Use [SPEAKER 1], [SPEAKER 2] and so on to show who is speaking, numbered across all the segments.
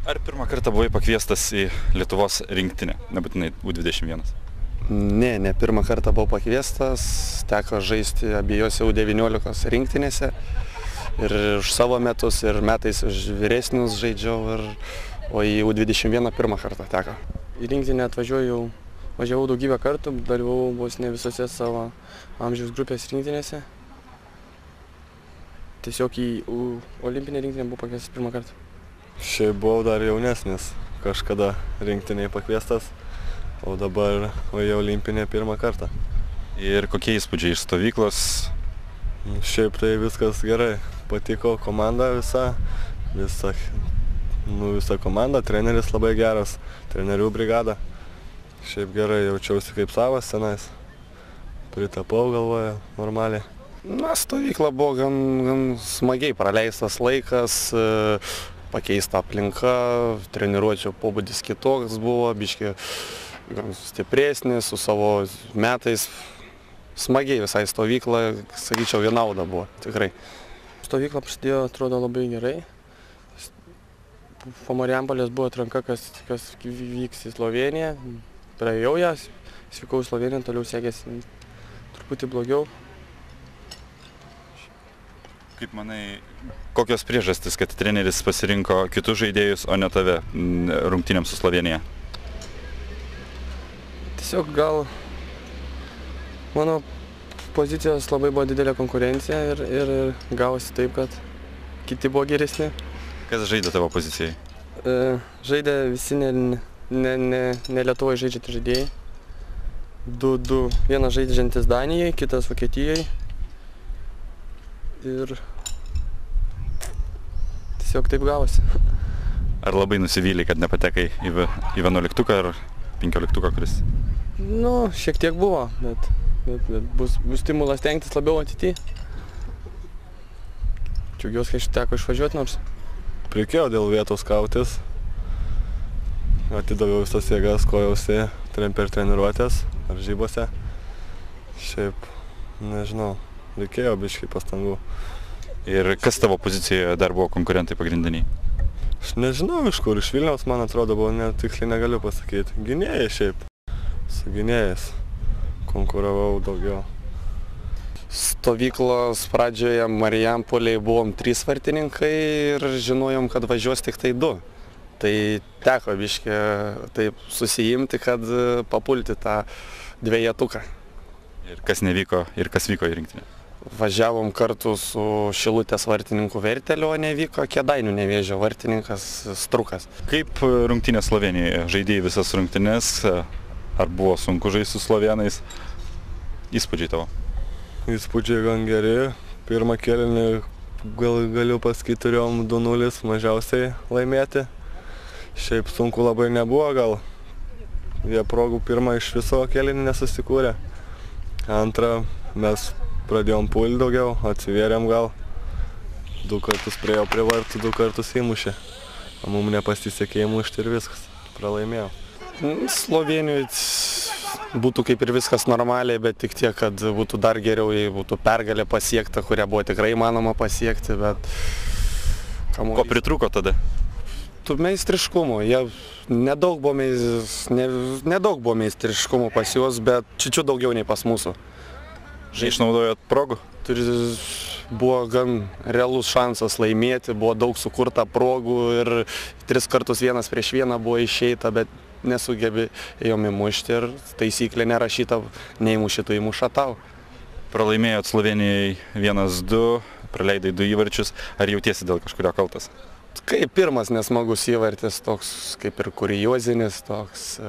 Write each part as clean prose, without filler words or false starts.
[SPEAKER 1] Ar pirmą kartą buvai pakviestas į Lietuvos rinktinę, nebūtinai U21?
[SPEAKER 2] Ne pirmą kartą buvau pakviestas, teko žaisti abiejose U19 rinktinėse ir už savo metus, ir metais už vyresnius žaidžiau, o į U21 pirmą kartą teko.
[SPEAKER 3] Į rinktinę važiavau daugybę kartų, dalyvavau vos ne visose savo amžiaus grupės rinktinėse. Tiesiog į olimpinę rinktinę buvau pakviestas pirmą kartą.
[SPEAKER 4] Šiaip buvau dar jaunesnis, kažkada rinktiniai pakviestas, o dabar į olimpinę pirmą kartą.
[SPEAKER 1] Ir kokie įspūdžiai iš stovyklos?
[SPEAKER 4] Šiaip tai viskas gerai, patiko komanda visa komanda, treneris labai geras, trenerių brigada. Šiaip gerai jaučiausi kaip savas tenais, pritapau galvoje normaliai.
[SPEAKER 2] Stovykla buvo gan smagiai praleistas laikas, pakeista aplinka, treniruočių pobūdis kitoks buvo, biškį gan stipresnis, su savo metais. Smagiai visai stovykla, sakyčiau, vienauda buvo, tikrai.
[SPEAKER 3] Stovykla prasidėjo, atrodo, labai gerai. Po Marijampolės buvo atranka, kas vyks į Slovėniją. Praėjau ją, svykau į Slovėniją, toliau sekėsi truputį blogiau.
[SPEAKER 1] Kaip manai, kokios priežastys, kad treneris pasirinko kitus žaidėjus, o ne tave rungtynėms su Slovėnija?
[SPEAKER 3] Tiesiog gal mano pozicijos labai buvo didelė konkurencija ir gavosi taip, kad kiti buvo geresni.
[SPEAKER 1] Kas žaidė tavo pozicijai?
[SPEAKER 3] Žaidė visi ne Lietuvoje žaidžiantys žaidėjai. Vienas žaidžiantis Danijai, kitas Vokietijai. Ir tiesiog taip gavosi.
[SPEAKER 1] Ar labai nusivylei, kad nepatekai į 11 ar 15, kuris?
[SPEAKER 3] Šiek tiek buvo, bet bus stimulas stengtis labiau ateityje. Džiaugiuosi, kad teko išvažiuoti nors.
[SPEAKER 4] Reikėjo dėl vietos kautis. Atidaviau visas jėgas, kojausi per treniruotės, varžybose. Šiaip, nežinau, reikėjo biškį pastangų.
[SPEAKER 1] Ir kas tavo pozicijoje dar buvo konkurentai pagrindiniai?
[SPEAKER 4] Aš nežinau iš kur, iš Vilniaus, man atrodo, buvo, tiksliai negaliu pasakyti. Gynėjai šiaip, su gynėjais konkuravau daugiau.
[SPEAKER 2] Stovyklos pradžioje Marijampolėje buvom 3 vartininkai ir žinojom, kad važiuos tik tai 2. Tai teko biškį taip susijimti, kad papulti tą dvejetuką.
[SPEAKER 1] Ir kas nevyko ir kas vyko į rinktinę?
[SPEAKER 2] Važiavom kartu su Šilutės vartininku Verteliu, o nevyko Kėdainių Nevėžio vartininkas Strukas.
[SPEAKER 1] Kaip rungtynės Slovėnijoje? Žaidėjai visas rungtynes, ar buvo sunku žaisti su slovėnais? Įspūdžiai tavo?
[SPEAKER 4] Įspūdžiai gan geri. Pirmą kėlinį galiu pasakyti, turėjom 2-0 mažiausiai laimėti. Šiaip sunku labai nebuvo gal. Jie progų pirmą iš viso kėlinį nesusikūrė. Antrą mes pradėjom pulti daugiau, atsivėrėm gal. 2 kartus priėjau prie vartų, 2 kartus įmušė. O mums nepasisekė įmušti ir viskas. Pralaimėjau.
[SPEAKER 2] Slovėnijoj būtų kaip ir viskas normaliai, bet tik tiek, kad būtų dar geriau, jei būtų pergalė pasiekta, kurią buvo tikrai įmanoma pasiekti, bet...
[SPEAKER 1] Ko pritrūko tada?
[SPEAKER 2] Tų meistriškumų. Nedaug buvo meistriškumų pas juos, bet čiučiu daugiau nei pas mūsų.
[SPEAKER 1] Išnaudojot progų?
[SPEAKER 2] Buvo gan realus šansas laimėti, buvo daug sukurta progų ir 3 kartus 1-1 buvo išeita, bet nesugebėjom įmušti ir taisyklė nerašyta, neįmuši tu įmuša tau.
[SPEAKER 1] Pralaimėjot Slovėnijai 1-2, praleidai 2 įvarčius, ar jautiesi dėl kažkurio kaltas?
[SPEAKER 2] Kaip pirmas nesmagus įvartis, toks kaip ir kuriozinis, toks...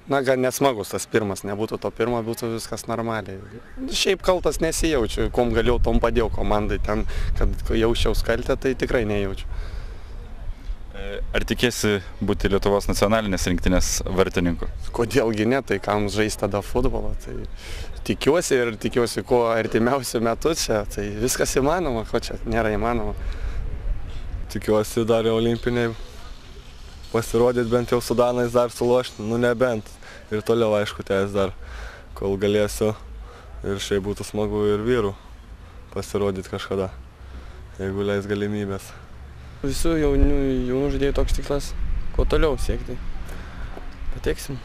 [SPEAKER 2] gan nesmagus tas pirmas, nebūtų to pirmo, būtų viskas normaliai. Šiaip kaltas nesijaučiu, kom galėjau, tom padėjau komandai ten, kad jausčiaus kaltę, tai tikrai nejaučiu.
[SPEAKER 1] Ar tikėsi būti Lietuvos nacionalinės rinktinės vartininku?
[SPEAKER 2] Kodėlgi ne, tai kam žaisti tada futbolą, tai tikiuosi kuo artimiausiu metu čia, tai viskas įmanoma, ko čia nėra įmanoma.
[SPEAKER 4] Tikiuosi dar olimpiniai pasirodyti, bent jau su danais dar sulošti, nebent. Ir toliau, aišku, tęs dar, kol galėsiu. Ir šiaip būtų smagu ir vyrų pasirodyti kažkada, jeigu leis galimybės.
[SPEAKER 3] Visų jaunų žaidėjų toks tikslas, kuo toliau siekti. Pateksim.